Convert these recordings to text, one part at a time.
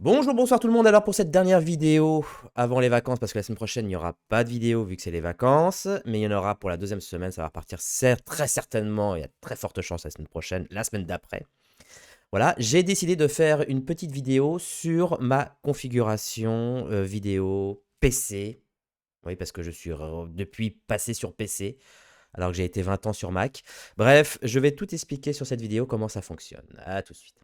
Bonjour, bonsoir tout le monde. Alors pour cette dernière vidéo avant les vacances, parce que la semaine prochaine il n'y aura pas de vidéo vu que c'est les vacances, mais il y en aura pour la deuxième semaine, ça va repartir très certainement, il y a très forte chance la semaine prochaine, la semaine d'après. Voilà, j'ai décidé de faire une petite vidéo sur ma configuration vidéo PC. Oui, parce que je suis depuis passé sur PC, alors que j'ai été 20 ans sur Mac. Bref, je vais tout expliquer sur cette vidéo, comment ça fonctionne. À tout de suite.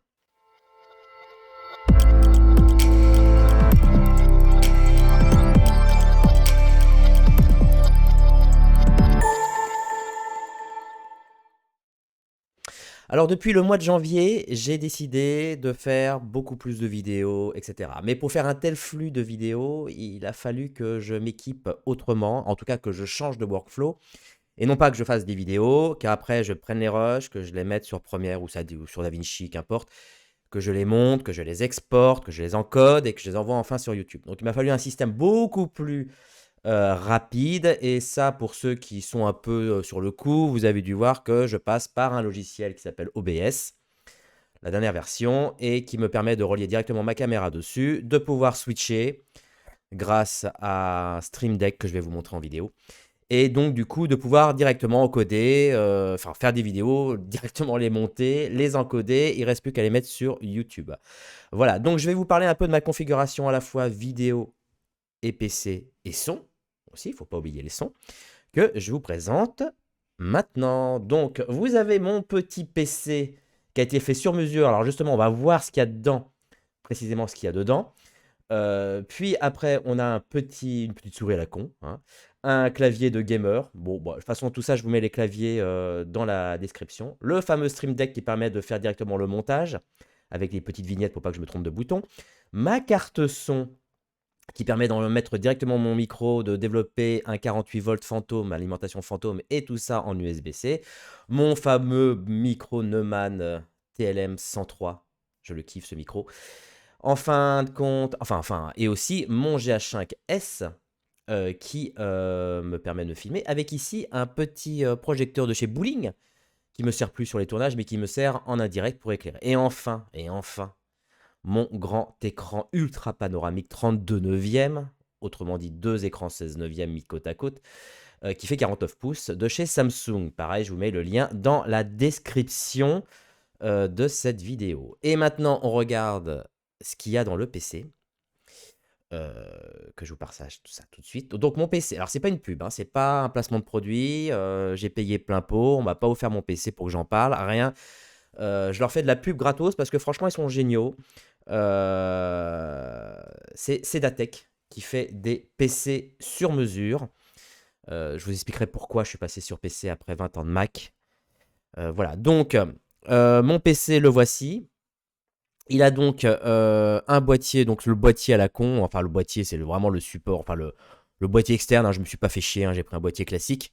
Alors depuis le mois de janvier, j'ai décidé de faire beaucoup plus de vidéos, etc. Mais pour faire un tel flux de vidéos, il a fallu que je m'équipe autrement, en tout cas que je change de workflow. Et non pas que je fasse des vidéos, qu'après je prenne les rushs, que je les mette sur Premiere ou sur DaVinci, qu'importe, que je les monte, que je les exporte, que je les encode et que je les envoie enfin sur YouTube. Donc il m'a fallu un système beaucoup plus rapide. Et ça, pour ceux qui sont un peu sur le coup, vous avez dû voir que je passe par un logiciel qui s'appelle OBS, la dernière version, et qui me permet de relier directement ma caméra dessus, de pouvoir switcher grâce à Stream Deck que je vais vous montrer en vidéo. Et donc, du coup, de pouvoir directement encoder, enfin faire des vidéos, directement les monter, les encoder, il ne reste plus qu'à les mettre sur YouTube. Voilà, donc je vais vous parler un peu de ma configuration à la fois vidéo et PC et son, aussi, il ne faut pas oublier les sons, que je vous présente maintenant. Donc, vous avez mon petit PC qui a été fait sur mesure. Alors justement, on va voir ce qu'il y a dedans, précisément ce qu'il y a dedans. Puis après, on a une petite souris à la con, hein, un clavier de gamer. Bon, de toute façon, tout ça, je vous mets les claviers dans la description. Le fameux Stream Deck qui permet de faire directement le montage, avec les petites vignettes pour pas que je me trompe de bouton. Ma carte son qui permet d'en mettre directement mon micro, de développer un 48 volts fantôme, alimentation fantôme, et tout ça en USB-C. Mon fameux micro Neumann TLM 103, je le kiffe ce micro. En fin de compte, et aussi mon GH5S qui me permet de filmer, avec ici un petit projecteur de chez Booling, qui me sert plus sur les tournages, mais qui me sert en indirect pour éclairer. Et enfin, mon grand écran ultra panoramique 32 neuvième, autrement dit 2 écrans 16 neuvième mis côte à côte, qui fait 49 pouces de chez Samsung. Pareil, je vous mets le lien dans la description de cette vidéo. Et maintenant, on regarde ce qu'il y a dans le PC. Que je vous partage tout ça tout de suite. Donc mon PC, alors c'est pas une pub, hein, c'est pas un placement de produit, j'ai payé plein pot, on m'a pas offert mon PC pour que j'en parle, rien. Je leur fais de la pub gratos parce que franchement ils sont géniaux. C'est Sedatech qui fait des PC sur mesure. Je vous expliquerai pourquoi je suis passé sur PC après 20 ans de Mac. Voilà, donc mon PC le voici. Il a donc un boîtier, donc le boîtier à la con, enfin le boîtier c'est vraiment le support, enfin le boîtier externe, hein, je me suis pas fait chier, hein, j'ai pris un boîtier classique.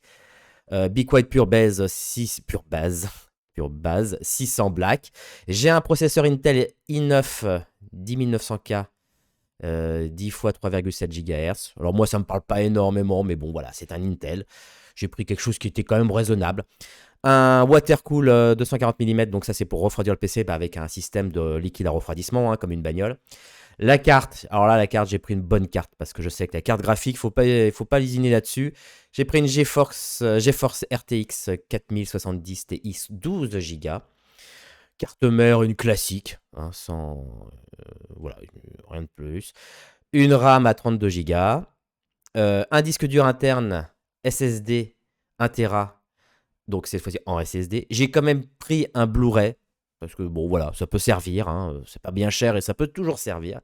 Be Quiet Pure Base 6, Pure Base 600 Black. J'ai un processeur Intel i9 10900K 10 x 3,7 GHz. Alors moi ça me parle pas énormément, mais bon voilà, c'est un Intel. J'ai pris quelque chose qui était quand même raisonnable. Un water-cool 240 mm, donc ça c'est pour refroidir le PC avec un système de liquide à refroidissement, hein, comme une bagnole. La carte, alors là la carte, j'ai pris une bonne carte parce que je sais que la carte graphique, faut pas lésiner là-dessus. J'ai pris une GeForce RTX 4070 Ti 12 Go. Carte mère, une classique, hein, sans voilà, rien de plus. Une RAM à 32 Go. Un disque dur interne SSD 1 Tera, donc cette fois-ci en SSD. J'ai quand même pris un Blu-ray, parce que bon voilà, ça peut servir, hein, c'est pas bien cher et ça peut toujours servir.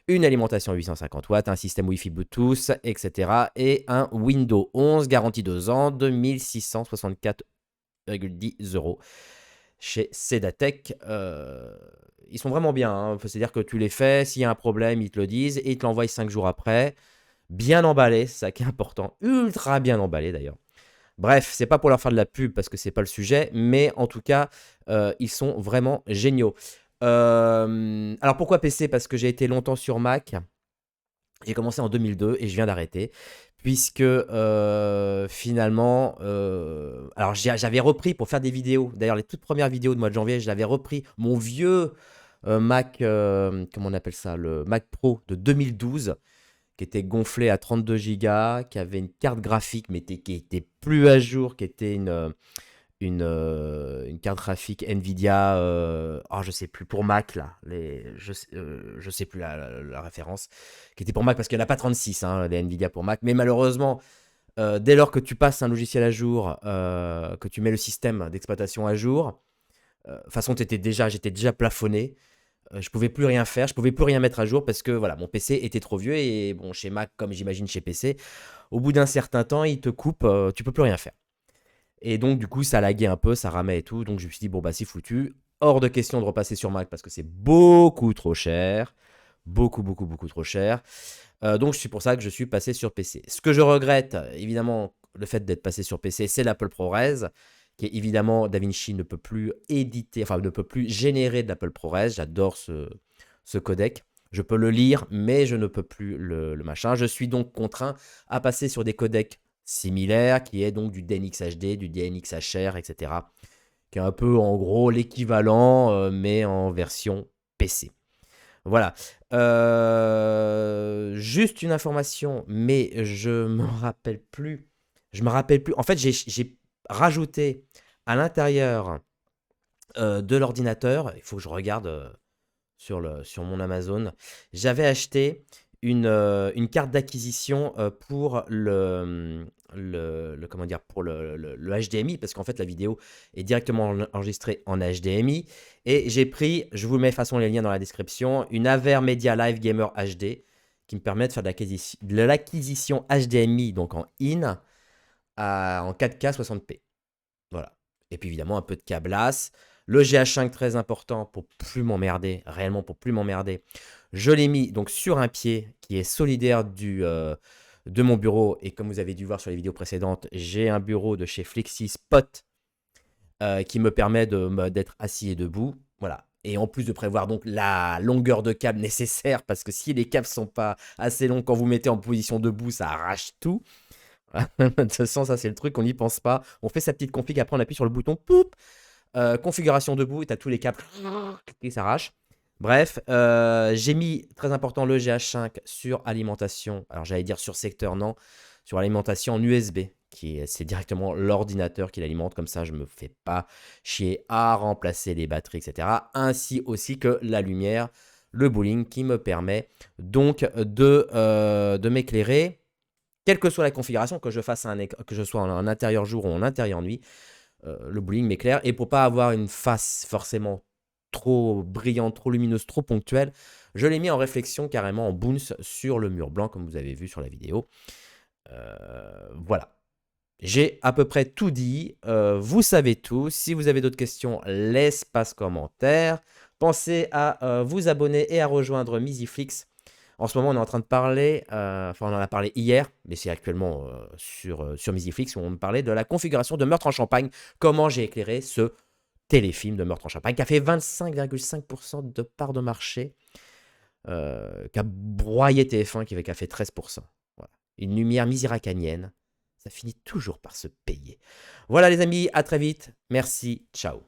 Une alimentation 850 watts, un système Wi-Fi Bluetooth, etc. Et un Windows 11, garantie 2 ans, 2664,10 € chez Sedatech. Ils sont vraiment bien, hein. C'est-à-dire que tu les fais, s'il y a un problème, ils te le disent et ils te l'envoient 5 jours après. Bien emballé, c'est ça qui est important, ultra bien emballé d'ailleurs. Bref, c'est pas pour leur faire de la pub parce que c'est pas le sujet, mais en tout cas, ils sont vraiment géniaux. Alors pourquoi PC? Parce que j'ai été longtemps sur Mac. J'ai commencé en 2002 et je viens d'arrêter. Puisque finalement, alors j'avais repris pour faire des vidéos. D'ailleurs, les toutes premières vidéos de mois de janvier, j'avais repris mon vieux Mac, comment on appelle ça? Le Mac Pro de 2012 qui était gonflé à 32 gigas, qui avait une carte graphique, mais qui était plus à jour, qui était une carte graphique Nvidia, oh, je sais plus, pour Mac, là, je sais plus la référence, qui était pour Mac, parce qu'il n'y en a pas 36, hein, les Nvidia pour Mac, mais malheureusement, dès lors que tu passes un logiciel à jour, que tu mets le système d'exploitation à jour, de toute façon, j'étais déjà plafonné. Je pouvais plus rien faire, je pouvais plus rien mettre à jour parce que voilà, mon PC était trop vieux et bon, chez Mac, comme j'imagine chez PC, au bout d'un certain temps, il te coupe, tu peux plus rien faire. Et donc, du coup, ça laguait un peu, ça ramait et tout. Donc, je me suis dit, bon, bah, c'est foutu. Hors de question de repasser sur Mac parce que c'est beaucoup trop cher. Beaucoup, beaucoup, beaucoup trop cher. Donc, c'est pour ça que je suis passé sur PC. Ce que je regrette, évidemment, le fait d'être passé sur PC, c'est l'Apple ProRes, qui est évidemment, DaVinci ne peut plus éditer, enfin, ne peut plus générer de l'Apple ProRes. J'adore ce codec. Je peux le lire, mais je ne peux plus le machin. Je suis donc contraint à passer sur des codecs similaires, qui est donc du DNX HD, du DNX HR, etc. Qui est un peu, en gros, l'équivalent, mais en version PC. Voilà. Juste une information, mais je me rappelle plus. Je me rappelle plus. En fait, j'ai rajouté à l'intérieur de l'ordinateur, il faut que je regarde sur mon Amazon, j'avais acheté une carte d'acquisition pour comment dire, pour le HDMI, parce qu'en fait, la vidéo est directement enregistrée en HDMI. Et j'ai pris, je vous mets de toute façon les liens dans la description, une Aver Media Live Gamer HD qui me permet de faire de l'acquisition HDMI, donc en in, en 4K 60p. Voilà. Et puis évidemment, un peu de câblasse. Le GH5 très important pour plus m'emmerder, réellement pour plus m'emmerder. Je l'ai mis donc sur un pied qui est solidaire de mon bureau. Et comme vous avez dû voir sur les vidéos précédentes, j'ai un bureau de chez Flexi Spot qui me permet d'être assis et debout. Voilà. Et en plus de prévoir donc la longueur de câble nécessaire, parce que si les câbles sont pas assez longs quand vous mettez en position debout, ça arrache tout. De toute façon, ça c'est le truc, on n'y pense pas. On fait sa petite config, après on appuie sur le bouton, poup, configuration debout, et t'as tous les câbles qui s'arrachent. Bref, j'ai mis, très important, le GH5 sur alimentation. Alors j'allais dire sur secteur, non. Sur alimentation en USB, c'est directement l'ordinateur qui l'alimente. Comme ça, je me fais pas chier à remplacer les batteries, etc. Ainsi aussi que la lumière, le bowling qui me permet donc de m'éclairer. Quelle que soit la configuration, que je sois en intérieur jour ou en intérieur nuit, le bowling m'éclaire. Et pour pas avoir une face forcément trop brillante, trop lumineuse, trop ponctuelle, je l'ai mis en réflexion carrément en bounce sur le mur blanc, comme vous avez vu sur la vidéo. Voilà. J'ai à peu près tout dit. Vous savez tout. Si vous avez d'autres questions, l'espace commentaire. Pensez à vous abonner et à rejoindre Miziflix. En ce moment, on est en train de parler, enfin on en a parlé hier, mais c'est actuellement sur Miziflix, où on me parlait de la configuration de Meurtre en Champagne, comment j'ai éclairé ce téléfilm de Meurtre en Champagne, qui a fait 25,5% de part de marché, qui a broyé TF1, qui a fait 13%. Voilà. Une lumière miséracanienne, ça finit toujours par se payer. Voilà les amis, à très vite, merci, ciao.